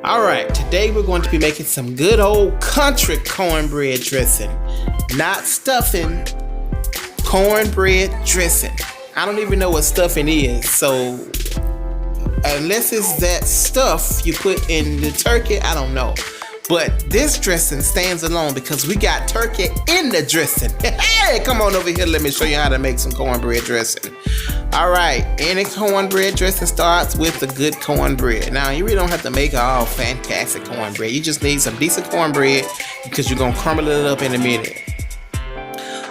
All right, today we're going to be making some good old country cornbread dressing. Not stuffing, cornbread dressing. I don't even know what stuffing is, so unless it's that stuff you put in the turkey, I don't know. But this dressing stands alone because we got turkey in the dressing. Hey, come on over here, let me show you how to make some cornbread dressing. All right, any cornbread dressing starts with a good cornbread. Now, you really don't have to make all fantastic cornbread. You just need some decent cornbread because you're gonna crumble it up in a minute.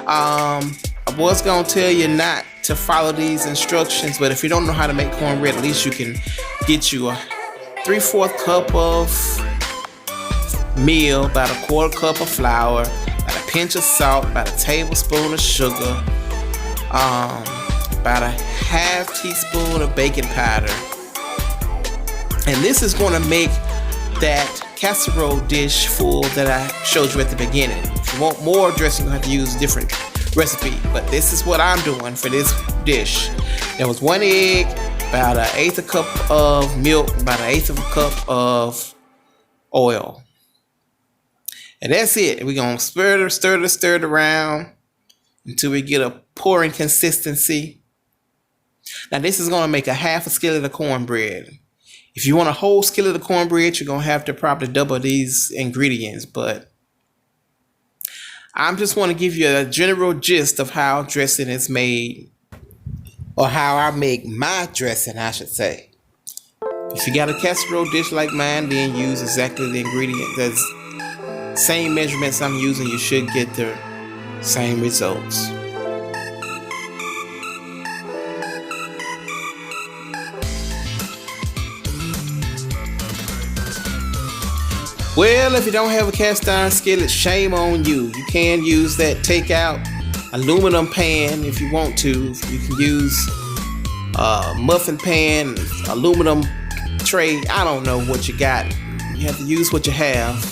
I was gonna tell you not to follow these instructions, but if you don't know how to make cornbread, at least you can get you a 3/4 cup of meal, about a 1/4 cup of flour, about a pinch of salt, about a tablespoon of sugar, about a 1/2 teaspoon of baking powder. And this is going to make that casserole dish full that I showed you at the beginning. If you want more dressing, you'll have to use a different recipe, but this is what I'm doing for this dish. There was 1 egg, about 1/8 cup of milk, about 1/8 of a cup of oil. And that's it. We're going to stir it around until we get a pouring consistency. Now, this is going to make a 1/2 skillet of cornbread. If you want a whole skillet of cornbread, you're going to have to probably double these ingredients. But I just want to give you a general gist of how dressing is made, or how I make my dressing, I should say. If you got a casserole dish like mine, then use exactly the ingredients. That's same measurements I'm using, you should get the same results. Well, if you don't have a cast iron skillet, shame on you. You can use that takeout aluminum pan if you want to. You can use a muffin pan, aluminum tray. I don't know what you got. You have to use what you have.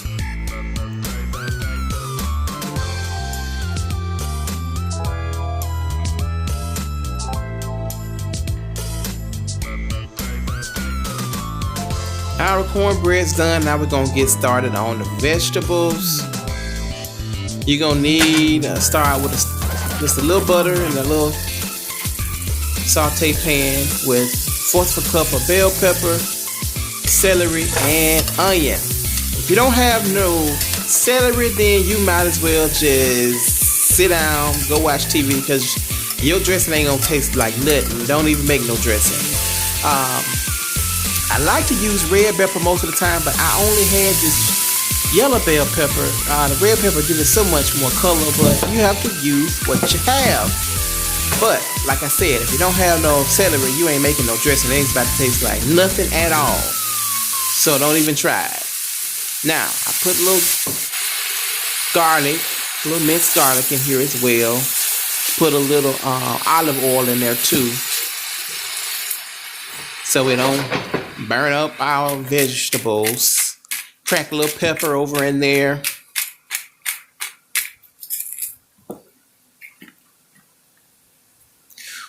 Our cornbread's done. Now we're gonna get started on the vegetables. You're gonna need start with just a little butter and a little saute pan with 1/4 cup of bell pepper, celery, and onion. If you don't have no celery, then you might as well just sit down, go watch TV, because your dressing ain't gonna taste like nothing. Don't even make no dressing. I like to use red pepper most of the time, but I only had this yellow bell pepper. The red pepper gives it so much more color, but you have to use what you have. But like I said, if you don't have no celery, you ain't making no dressing. It ain't about to taste like nothing at all. So don't even try it. Now, I put a little garlic, a little minced garlic in here as well. Put a little olive oil in there too, so we don't burn up our vegetables. Crack a little pepper over in there.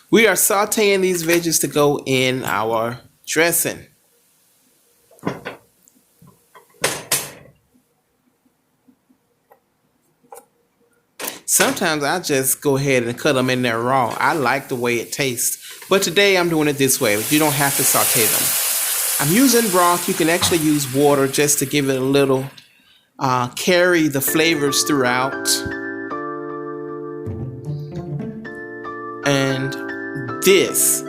We are sauteing these veggies to go in our dressing. Sometimes I just go ahead and cut them in there raw. I like the way it tastes. But today I'm doing it this way. You don't have to saute them. I'm using broth. You can actually use water just to give it a little, carry the flavors throughout. And this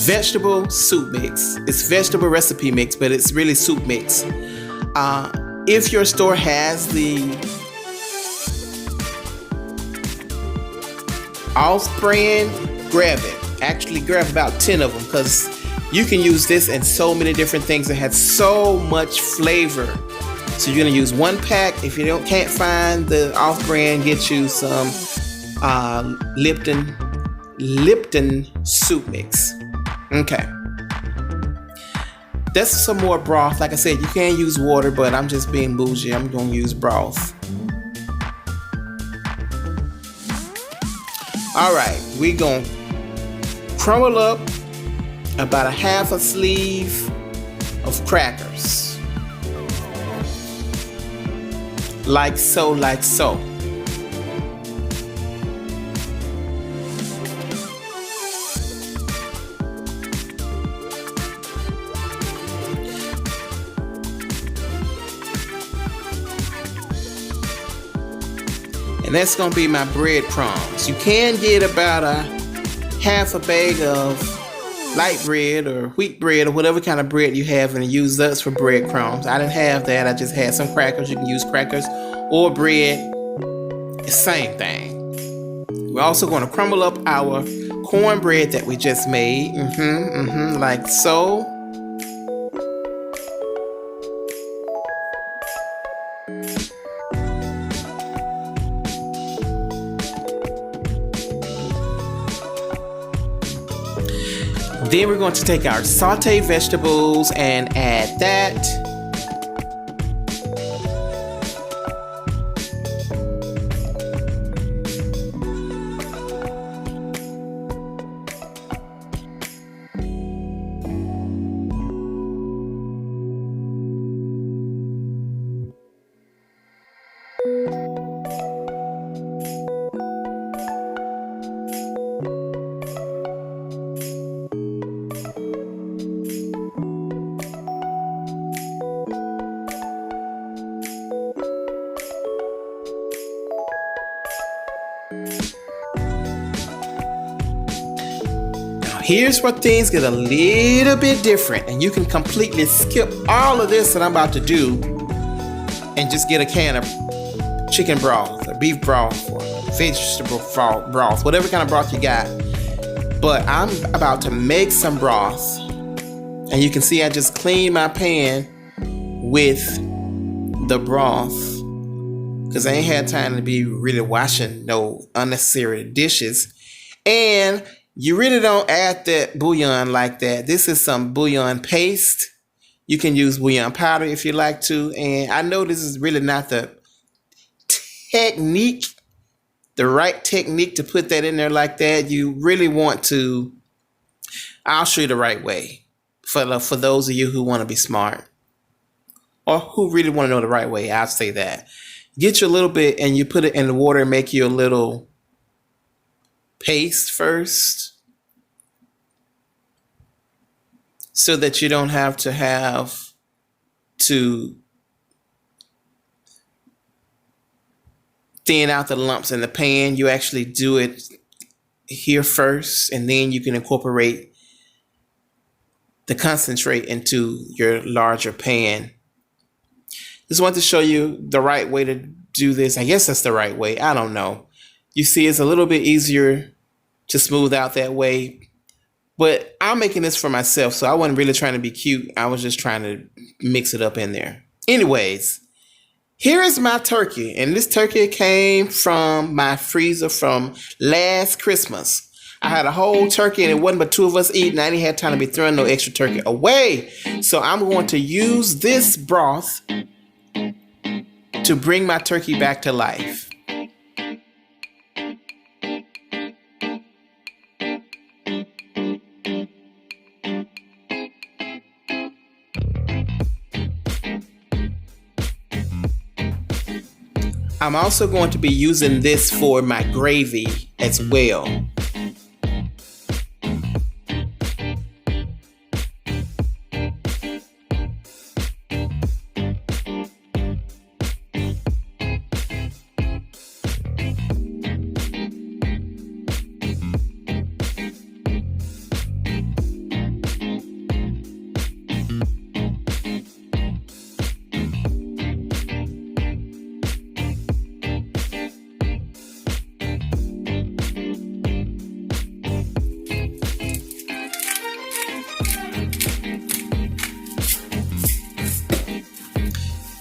vegetable soup mix. It's vegetable recipe mix, but it's really soup mix. If your store has the off-brand, grab it. Actually grab about 10 of them, because you can use this in so many different things. It has so much flavor. So you're gonna use 1 pack. If you can't find the off-brand, get you some Lipton soup mix. Okay. That's some more broth. Like I said, you can use water, but I'm just being bougie. I'm gonna use broth. All right, we're gonna crumble up about a 1/2 sleeve of of crackers. Like so, like so. And that's going to be my breadcrumbs. You can get about a half a bag of light bread or wheat bread or whatever kind of bread you have and use those for breadcrumbs. I didn't have that. I just had some crackers. You can use crackers or bread. It's the same thing. We're also going to crumble up our cornbread that we just made. Like so. Then we're going to take our sauteed vegetables and add that. Here's where things get a little bit different, and you can completely skip all of this that I'm about to do and just get a can of chicken broth or beef broth or vegetable broth, whatever kind of broth you got. But I'm about to make some broth, and you can see I just cleaned my pan with the broth because I ain't had time to be really washing no unnecessary dishes. And you really don't add that bouillon like that. This is some bouillon paste. You can use bouillon powder if you like to. And I know this is really not the right technique to put that in there like that. You really want to, I'll show you the right way for those of you who want to be smart or who really want to know the right way. I'll say that. Get you a little bit and you put it in the water and make you a little paste first so that you don't have to thin out the lumps in the pan. You actually do it here first, and then you can incorporate the concentrate into your larger pan. Just want to show you the right way to do this. I guess that's the right way. I don't know. You see, it's a little bit easier to smooth out that way. But I'm making this for myself, so I wasn't really trying to be cute. I was just trying to mix it up in there. Anyways, here is my turkey. And this turkey came from my freezer from last Christmas. I had a whole turkey and it wasn't but two of us eating. I didn't have time to be throwing no extra turkey away. So I'm going to use this broth to bring my turkey back to life. I'm also going to be using this for my gravy as well.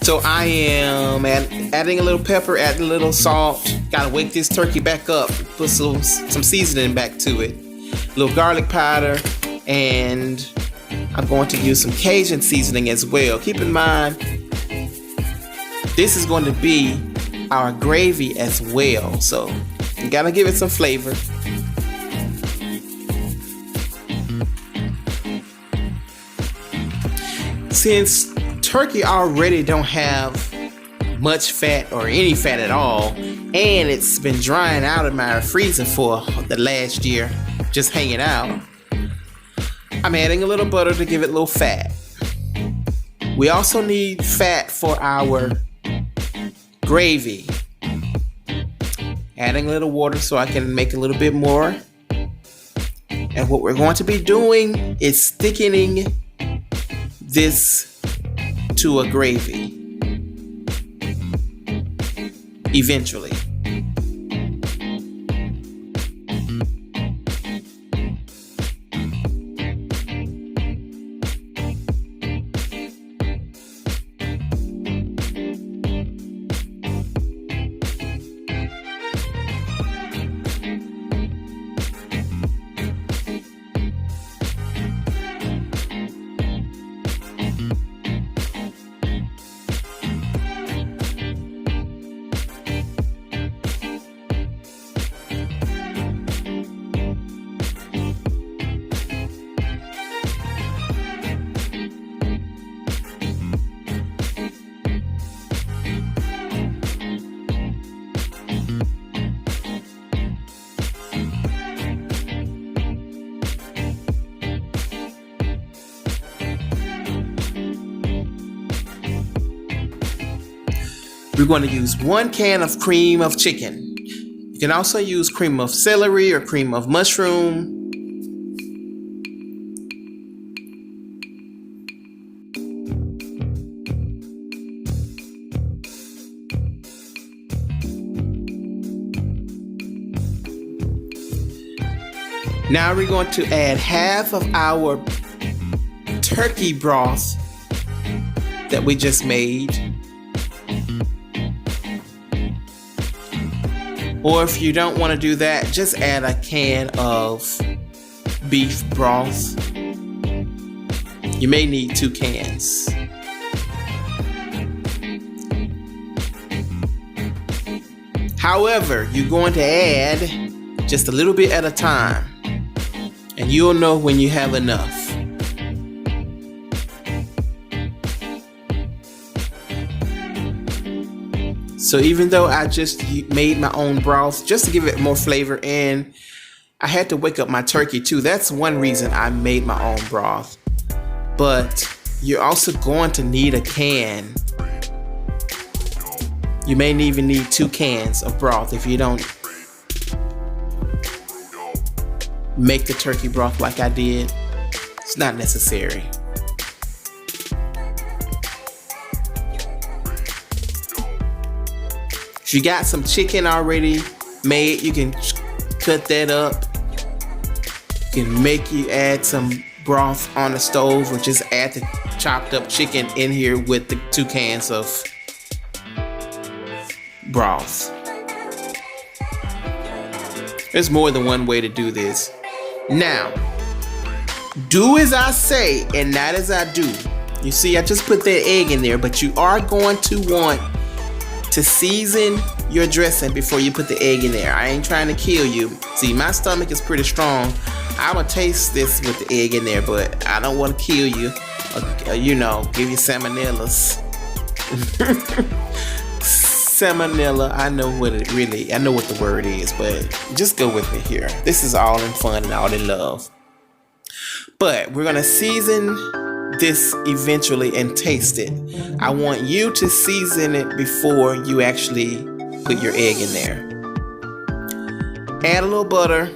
So I am adding a little pepper, adding a little salt. Gotta wake this turkey back up. Put some seasoning back to it. A little garlic powder, and I'm going to use some Cajun seasoning as well. Keep in mind, this is going to be our gravy as well. So you gotta give it some flavor. Since turkey already don't have much fat or any fat at all, and it's been drying out in my freezer for the last year, just hanging out, I'm adding a little butter to give it a little fat. We also need fat for our gravy. Adding a little water so I can make a little bit more. And what we're going to be doing is thickening this to a gravy eventually. We're going to use 1 can of cream of chicken. You can also use cream of celery or cream of mushroom. Now we're going to add half of our turkey broth that we just made. Or if you don't want to do that, just add a can of beef broth. You may need 2 cans. However, you're going to add just a little bit at a time, and you'll know when you have enough. So even though I just made my own broth just to give it more flavor, and I had to wake up my turkey too. That's one reason I made my own broth. But you're also going to need a can. You may even need 2 cans of broth if you don't make the turkey broth like I did. It's not necessary. If you got some chicken already made, you can cut that up. You can add some broth on the stove, or just add the chopped up chicken in here with the 2 cans of broth. There's more than one way to do this. Now, do as I say and not as I do. You see, I just put that egg in there, but you are going to want to season your dressing before you put the egg in there. I ain't trying to kill you. See, my stomach is pretty strong. I'm gonna taste this with the egg in there, but I don't want to kill you or, give you salmonellas. Salmonella, I know what the word is, but just go with me here. This is all in fun and all in love. But we're gonna season this eventually and taste it. I want you to season it before you actually put your egg in there. Add a little butter,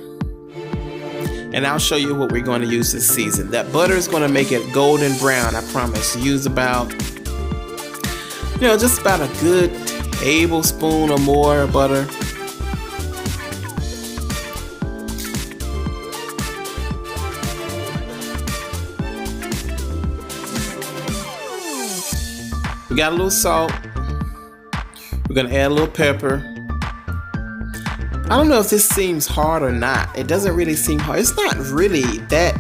and I'll show you what we're going to use this season. That butter is going to make it golden brown, I promise. Use about, just about a good tablespoon or more of butter. We got a little salt. We're gonna add a little pepper. I don't know if this seems hard or not. It doesn't really seem hard. It's not really that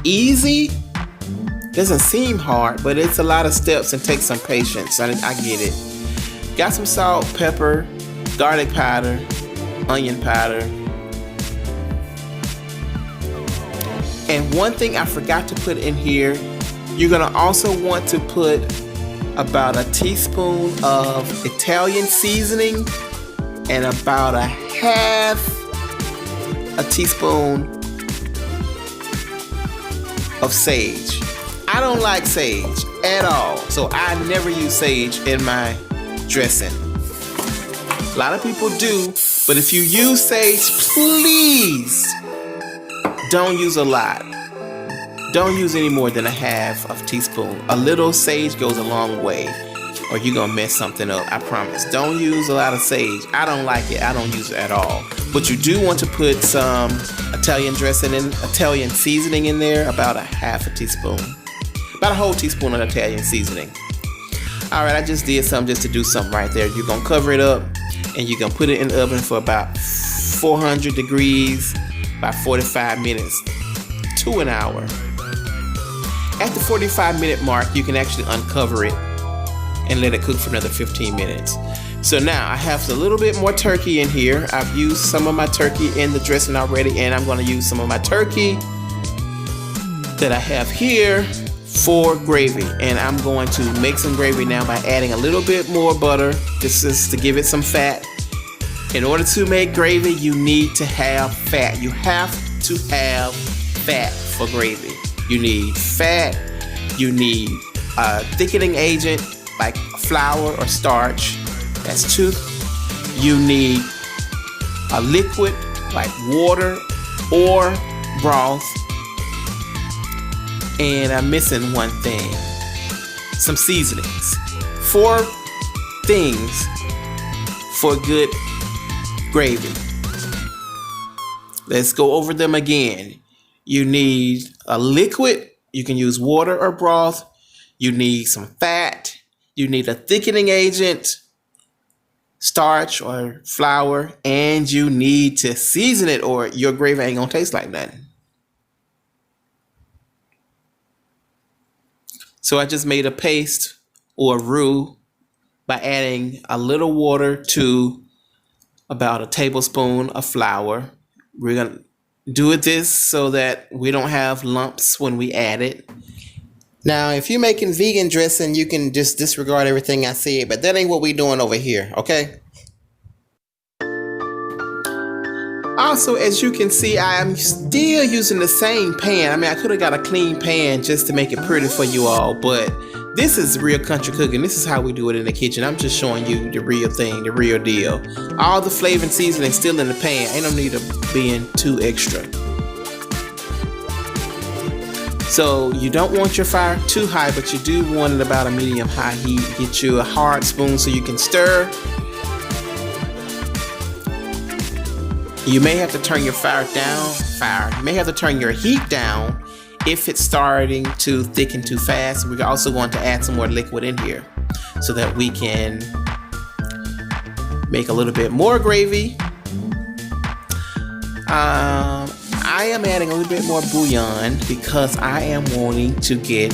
easy. It doesn't seem hard, but it's a lot of steps and takes some patience. I get it. Got some salt, pepper, garlic powder, onion powder. And one thing I forgot to put in here, You're gonna also want to put about a teaspoon of Italian seasoning and about a half a teaspoon of sage. I don't like sage at all, so I never use sage in my dressing. A lot of people do, but if you use sage, please don't use a lot. Don't use any more than a half of a teaspoon. A little sage goes a long way, or you're gonna mess something up, I promise. Don't use a lot of sage. I don't like it. I don't use it at all. But you do want to put some Italian dressing in, Italian seasoning in there, about a half a teaspoon. About a whole teaspoon of Italian seasoning. All right, I just did something just to do something right there. You're gonna cover it up and you're gonna put it in the oven for about 400 degrees, about 45 minutes to an hour. At the 45-minute mark, you can actually uncover it and let it cook for another 15 minutes. So now I have a little bit more turkey in here. I've used some of my turkey in the dressing already, and I'm gonna use some of my turkey that I have here for gravy. And I'm going to make some gravy now by adding a little bit more butter. This is to give it some fat. In order to make gravy, you need to have fat. You have to have fat for gravy. You need fat, you need a thickening agent like flour or starch, that's 2. You need a liquid like water or broth. And I'm missing one thing, some seasonings. 4 things for good gravy. Let's go over them again. You need a liquid. You can use water or broth. You need some fat. You need a thickening agent, starch or flour, and you need to season it or your gravy ain't gonna taste like nothing. So I just made a paste or a roux by adding a little water to about a tablespoon of flour. We're gonna do this so that we don't have lumps when we add it. Now, if you're making vegan dressing, you can just disregard everything I said, but that ain't what we're doing over here, okay? Also, as you can see, I am still using the same pan. I mean, I could have got a clean pan just to make it pretty for you all, but this is real country cooking. This is how we do it in the kitchen. I'm just showing you the real thing, the real deal. All the flavor and seasoning still in the pan. Ain't no need of being too extra. So you don't want your fire too high, but you do want it about a medium high heat. Get you a hard spoon so you can stir. You may have to turn your You may have to turn your heat down if it's starting to thicken too fast. We're also going to add some more liquid in here so that we can make a little bit more gravy. I am adding a little bit more bouillon because I am wanting to get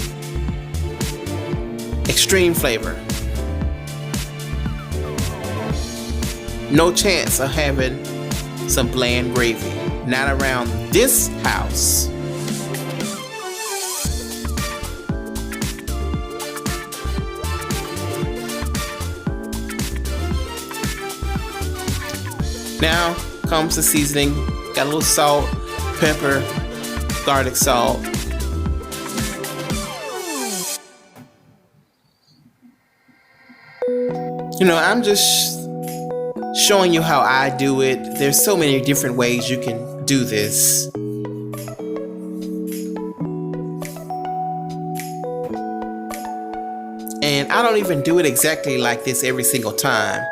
extreme flavor. No chance of having some bland gravy. Not around this house. Now comes the seasoning. Got a little salt, pepper, garlic salt. You know, I'm just showing you how I do it. There's so many different ways you can do this. And I don't even do it exactly like this every single time.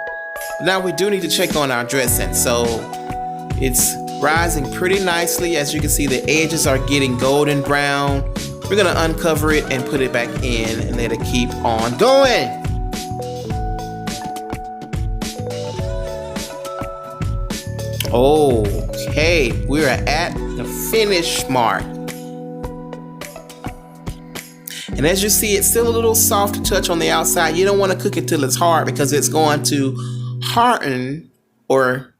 Now we do need to check on our dressing. So it's rising pretty nicely. As you can see, the edges are getting golden brown. We're gonna uncover it and put it back in and let it keep on going. Okay, we're at the finish mark. And as you see, it's still a little soft to touch on the outside. You don't want to cook it till it's hard because it's going to harden or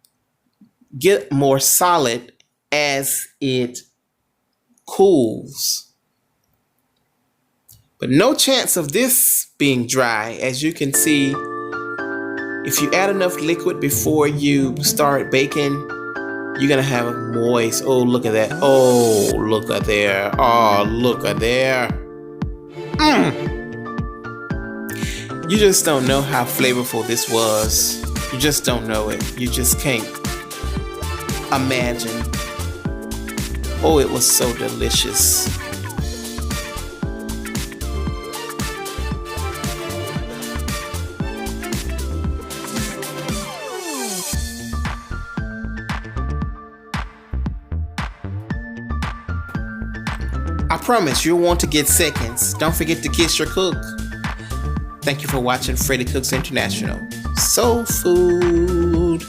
get more solid as it cools. But no chance of this being dry. As you can see, if you add enough liquid before you start baking, you're gonna have it moist. Oh, look at that. Oh, look at there. Oh, look at there. You just don't know how flavorful this was. You just don't know it. You just can't imagine. Oh, it was so delicious. I promise you'll want to get seconds. Don't forget to kiss your cook. Thank you for watching Freddie Cooks International. Soul Food.